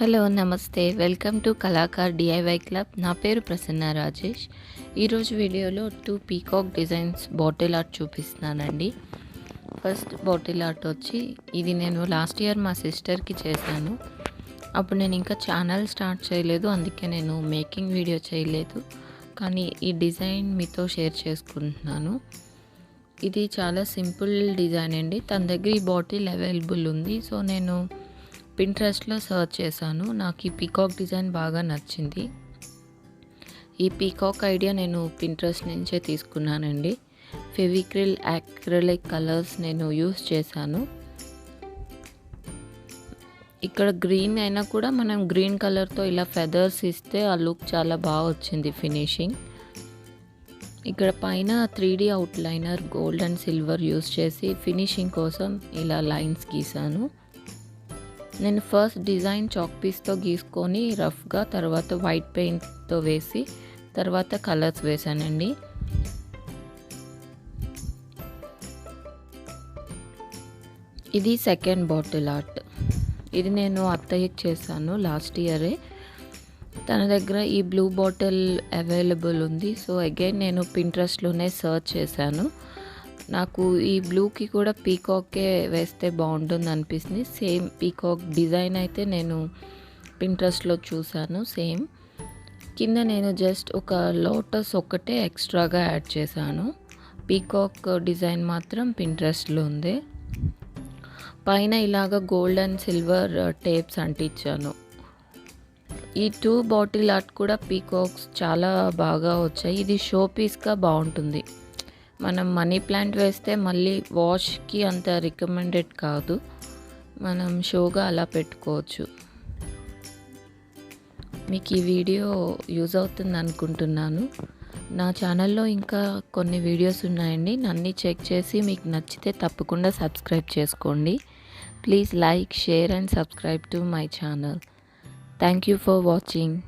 Hello నమస్తే welcome to Kalakar DIY club. నా పేరు ప్రసన్న రాజేష్. ఈరోజు వీడియోలో 2 పీకాక్ డిజైన్స్ బాటిల్ ఆర్ట్ చూపిస్తున్నానండి. ఫస్ట్ బాటిల్ ఆర్ట్ వచ్చి ఇది నేను లాస్ట్ ఇయర్ మా సిస్టర్కి చేశాను. అప్పుడు నేను ఇంకా ఛానల్ స్టార్ట్ చేయలేదు, అందుకే నేను మేకింగ్ వీడియో చేయలేదు. కానీ ఈ డిజైన్ మీతో షేర్ చేసుకుంటున్నాను. ఇది చాలా సింపుల్ డిజైన్ అండి. తన దగ్గర ఈ బాటిల్ అవైలబుల్ ఉంది. సో నేను పింట్రెస్ట్లో సర్చ్ చేశాను. నాకు ఈ పీకాక్ డిజైన్ బాగా నచ్చింది. ఈ పీకాక్ ఐడియా నేను పింట్రెస్ట్ నుంచే తీసుకున్నానండి. ఫెవిక్రిల్, యాక్రిలిక్ కలర్స్ నేను యూస్ చేశాను. ఇక్కడ గ్రీన్ అయినా కూడా మనం గ్రీన్ కలర్తో ఇలా ఫెదర్స్ ఇస్తే ఆ లుక్ చాలా బాగా వచ్చింది ఫినిషింగ్. ఇక్కడ పైన 3D outliner gold and silver use చేసి ఫినిషింగ్ కోసం ఇలా లైన్స్ గీసాను. నేను ఫస్ట్ డిజైన్ చాక్ పీస్తో గీసుకొని రఫ్గా, తర్వాత వైట్ పెయింట్తో వేసి తర్వాత కలర్స్ వేసానండి. ఇది సెకండ్ బాటిల్ ఆర్ట్. ఇది నేను అత్తయ్యకి చేశాను లాస్ట్ ఇయరే. తన దగ్గర ఈ బ్లూ బాటిల్ అవైలబుల్ ఉంది. సో అగైన్ నేను పింట్రెస్ట్లోనే సర్చ్ చేశాను. నాకు ఈ బ్లూకి కూడా పీకాకే వేస్తే బాగుంటుంది అనిపిస్తుంది. సేమ్ పీకాక్ డిజైన్ అయితే నేను పింట్రెస్ట్లో చూశాను సేమ్. కింద నేను జస్ట్ ఒక లోటస్ ఒక్కటే ఎక్స్ట్రాగా యాడ్ చేశాను. పీకాక్ డిజైన్ మాత్రం పింట్రెస్ట్లో ఉంది. పైన ఇలాగ గోల్డ్ అండ్ సిల్వర్ టేప్స్ అంటించాను. ఈ 2 బాటిల్ ఆర్ట్ కూడా పీకాక్స్ చాలా బాగా వచ్చాయి. ఇది షో పీస్గా బాగుంటుంది. మనం మనీ ప్లాంట్ వేస్తే మళ్ళీ వాష్కి అంత రికమెండెడ్ కాదు, మనం షోగా అలా పెట్టుకోవచ్చు. మీకు ఈ వీడియో యూజ్ అవుతుంది అనుకుంటున్నాను. నా ఛానల్లో ఇంకా కొన్ని వీడియోస్ ఉన్నాయండి. నన్ను చెక్ చేసి మీకు నచ్చితే తప్పకుండా సబ్స్క్రైబ్ చేసుకోండి. Please like, share and subscribe to my channel. Thank you for watching.